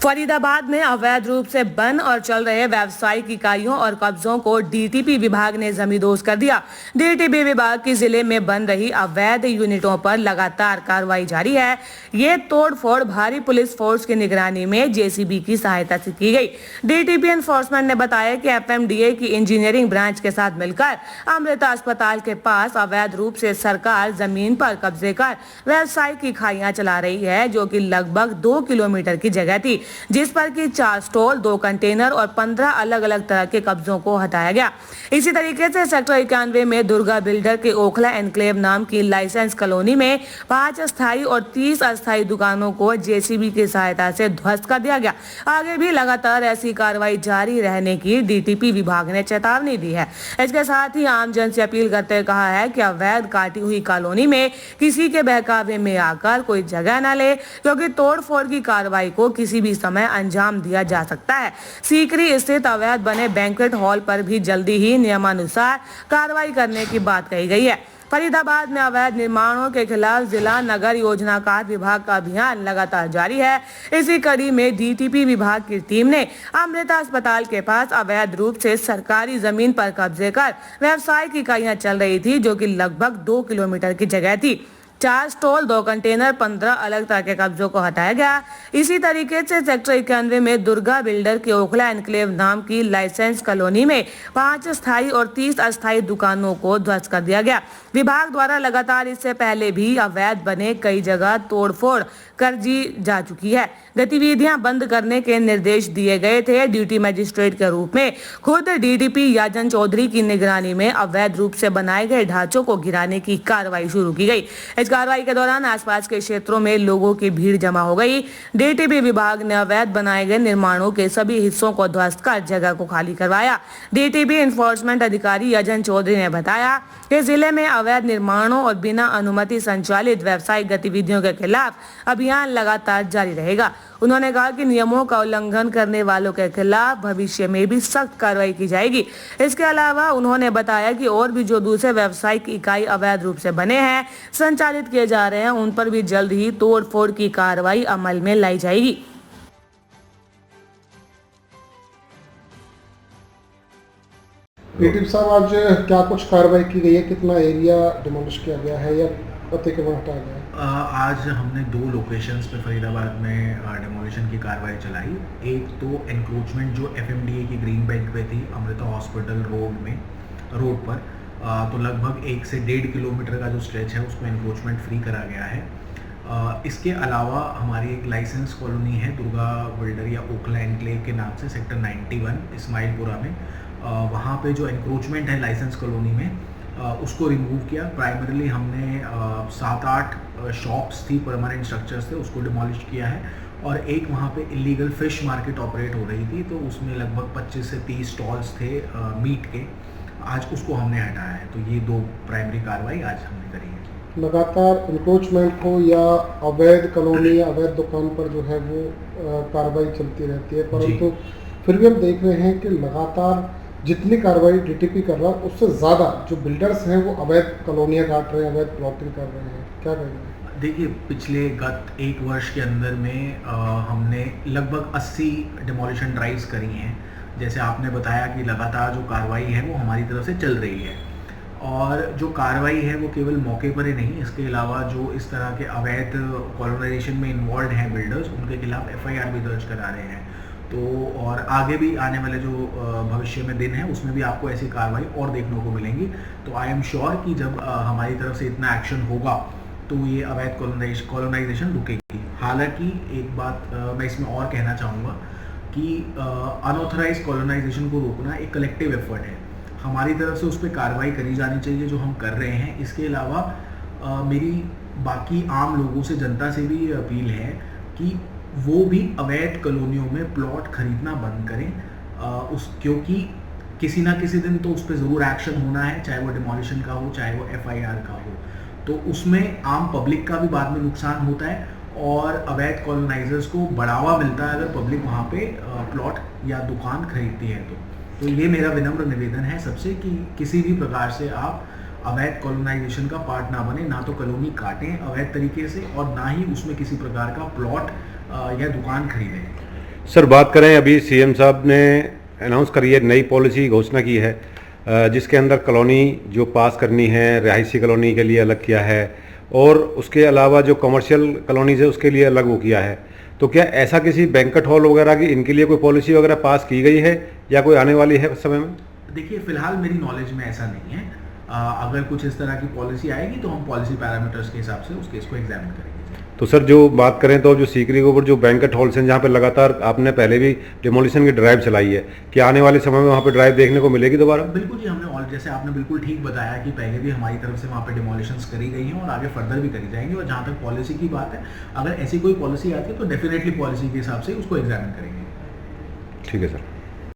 फरीदाबाद में अवैध रूप से बन और चल रहे व्यावसायिक इकाइयों और कब्जों को डीटीपी विभाग ने जमींदोज कर दिया। डीटीपी विभाग की जिले में बन रही अवैध यूनिटों पर लगातार कार्रवाई जारी है। ये तोड़फोड़ भारी पुलिस फोर्स की निगरानी में जेसीबी की सहायता से की गई। डीटीपी एनफोर्समेंट ने बताया कि एफएमडीए की इंजीनियरिंग ब्रांच के साथ मिलकर अमृता अस्पताल के पास अवैध रूप से सरकार जमीन पर कब्जे कर व्यावसायिक इकाइयां चला रही है, जो कि लगभग 2 किलोमीटर की जगह थी, जिस पर कि 4 स्टॉल, 2 कंटेनर और 15 अलग अलग तरह के कब्जों को हटाया गया। इसी तरीके से सेक्टर 91 में दुर्गा बिल्डर के ओखला एनक्लेव नाम की लाइसेंस कॉलोनी में 5 अस्थायी और 30 अस्थायी दुकानों को जेसीबी की सहायता से ध्वस्त कर दिया गया। आगे भी लगातार ऐसी कार्रवाई जारी रहने की डीटीपी विभाग ने चेतावनी दी है। इसके साथ ही आम जन से अपील करते हुए कहा है कि अवैध काटी हुई कॉलोनी में किसी के बहकावे में आकर कोई जगह न ले, क्योंकि तोड़फोड़ की कार्रवाई को किसी भी समय अंजाम दिया जा सकता है। सीकरी स्थित अवैध बने बैंक्वेट हॉल पर भी जल्दी ही नियमानुसार कार्रवाई करने की बात कही गई है। फरीदाबाद में अवैध निर्माणों के खिलाफ जिला नगर योजनाकार विभाग का अभियान लगातार जारी है। इसी कड़ी में डीटीपी विभाग की टीम ने अमृता अस्पताल के पास अवैध रूप से सरकारी जमीन पर कब्जे कर व्यावसायिक इकाइयां चल रही थी, जो कि लगभग 2 किलोमीटर की जगह थी। 4 स्टॉल, 2 कंटेनर, 15 अलग तरह के कब्जों को हटाया गया। इसी तरीके से सेक्टर 91 में दुर्गा बिल्डर के ओखला एनक्लेव नाम की लाइसेंस कॉलोनी में 5 स्थायी और 30 अस्थायी दुकानों को ध्वस्त कर दिया गया। विभाग द्वारा लगातार इससे पहले भी अवैध बने कई जगह तोड़फोड़ कर दी जा चुकी है। गतिविधियां बंद करने के निर्देश दिए गए थे। ड्यूटी मजिस्ट्रेट के रूप में खुद डीटीपी याजन चौधरी की निगरानी में अवैध रूप से बनाए गए ढांचों को गिराने की कार्रवाई शुरू की गई। इस कार्रवाई के दौरान आसपास के क्षेत्रों में लोगों की भीड़ जमा हो गई। डीटीपी विभाग ने अवैध बनाए गए निर्माणों के सभी हिस्सों को ध्वस्त कर जगह को खाली करवाया। डीटीपी एनफोर्समेंट अधिकारी याजन चौधरी ने बताया कि जिले में अवैध निर्माणों और बिना अनुमति संचालित व्यावसायिक गतिविधियों के खिलाफ अभियान लगातार जारी रहेगा। उन्होंने कहा कि नियमों का उल्लंघन करने वालों के खिलाफ भविष्य में भी सख्त कार्रवाई की जाएगी। इसके अलावा उन्होंने बताया कि और भी जो दूसरे व्यावसायिक इकाई अवैध रूप से बने हैं, संचालित किए जा रहे हैं, उन पर भी जल्द ही तोड़फोड़ की कार्रवाई अमल में लाई जाएगी। डीटीपी साहब, आज क्या कुछ कार्रवाई की गई है? कितना एरिया डिमोलिश किया गया है या अतिक्रमण हटाया गया है? आज हमने 2 लोकेशंस पे फरीदाबाद में डिमोलिशन की कार्रवाई चलाई। एक तो एनक्रोचमेंट जो एफएमडीए की ग्रीन बेल्ट पे थी, अमृता हॉस्पिटल रोड पर, तो लगभग 1 से 1.5 किलोमीटर का जो स्ट्रेच है उसको एनक्रोचमेंट फ्री करा गया है। इसके अलावा हमारी एक लाइसेंस कॉलोनी है दुर्गा बिल्डर या ओखला एनक्लेव के नाम से, सेक्टर 91 इस्माइलपुरा में। वहाँ पे जो एनक्रोचमेंट है लाइसेंस कॉलोनी में, उसको रिमूव किया। प्राइमरीली हमने 7-8 शॉप्स थी, परमानेंट स्ट्रक्चर्स थे, उसको डिमोलिश किया है। और एक वहाँ पे इलीगल फ़िश मार्केट ऑपरेट हो रही थी, तो उसमें लगभग 25 से 30 स्टॉल्स थे मीट के। आज उसको हमने हटाया है। तो ये 2 प्राइमरी कार्रवाई आज हमने करी है। लगातार इंक्रोचमेंट हो या अवैध कॉलोनी या अवैध दुकान पर जो है वो कार्रवाई चलती रहती है, परंतु फिर भी हम देख रहे हैं कि लगातार जितनी कार्रवाई डीटीपी कर रहा है उससे ज़्यादा जो बिल्डर्स हैं वो अवैध कॉलोनियाँ काट रहे हैं, अवैध प्लॉटिंग कर रहे हैं। क्या कहेंगे? देखिए, पिछले गत 1 वर्ष के अंदर में हमने लगभग 80 डिमोलिशन ड्राइव्स करी हैं। जैसे आपने बताया कि लगातार जो कार्रवाई है वो हमारी तरफ से चल रही है, और जो कार्रवाई है वो केवल मौके पर ही नहीं, इसके अलावा जो इस तरह के अवैध कॉलोनाइजेशन में इन्वॉल्व हैं बिल्डर्स, उनके खिलाफ एफआईआर भी दर्ज करा रहे हैं। तो और आगे भी आने वाले जो भविष्य में दिन है उसमें भी आपको ऐसी कार्रवाई और देखने को मिलेंगी। तो आई एम श्योर कि जब हमारी तरफ से इतना एक्शन होगा तो ये अवैध कॉलोनाइजेशन रुकेगी। हालांकि एक बात मैं इसमें और कहना चाहूँगा कि अनऑथराइज कॉलोनाइजेशन को रोकना एक कलेक्टिव एफर्ट है। हमारी तरफ से उस पर कार्रवाई करी जानी चाहिए, जो हम कर रहे हैं। इसके अलावा मेरी बाकी आम लोगों से, जनता से भी अपील है कि वो भी अवैध कॉलोनियों में प्लॉट खरीदना बंद करें, क्योंकि किसी ना किसी दिन तो उस पर ज़रूर एक्शन होना है, चाहे वो डिमोलिशन का हो, चाहे वो एफआईआर का हो। तो उसमें आम पब्लिक का भी बाद में नुकसान होता है और अवैध कॉलोनाइजर्स को बढ़ावा मिलता है अगर पब्लिक वहाँ पे प्लॉट या दुकान खरीदती है। तो ये मेरा विनम्र निवेदन है सबसे कि किसी भी प्रकार से आप अवैध कॉलोनाइजेशन का पार्ट ना बने, ना तो कॉलोनी काटें अवैध तरीके से और ना ही उसमें किसी प्रकार का प्लॉट या दुकान खरीदें। सर बात करें, अभी सीएम साहब ने अनाउंस करी है, नई पॉलिसी घोषणा की है जिसके अंदर कॉलोनी जो पास करनी है रिहायशी कॉलोनी के लिए अलग किया है और उसके अलावा जो कमर्शियल कॉलोनीज है उसके लिए अलग वो किया है। तो क्या ऐसा किसी बैंक्वेट हॉल वगैरह की इनके लिए कोई पॉलिसी वगैरह पास की गई है या कोई आने वाली है समय में? देखिए, फिलहाल मेरी नॉलेज में ऐसा नहीं है। अगर कुछ इस तरह की पॉलिसी आएगी तो हम पॉलिसी पैरामीटर्स के हिसाब से उस केस को एग्जामिन करेंगे। तो सर जो बात करें तो जो सीकरी के ऊपर जो बैंक्वेट हॉल्स हैं जहाँ पे लगातार आपने पहले भी डिमोलिशन की ड्राइव चलाई है, क्या आने वाले समय में वहाँ पे ड्राइव देखने को मिलेगी दोबारा? बिल्कुल जी, हमने और जैसे आपने बिल्कुल ठीक बताया कि पहले भी हमारी तरफ से वहाँ पे डिमोलिशंस करी गई हैं और आगे फर्दर भी करी जाएंगी। और जहाँ तक पॉलिसी की बात है, अगर ऐसी कोई पॉलिसी आती है तो डेफिनेटली पॉलिसी के हिसाब से उसको एग्जामिन करेंगे। ठीक है सर।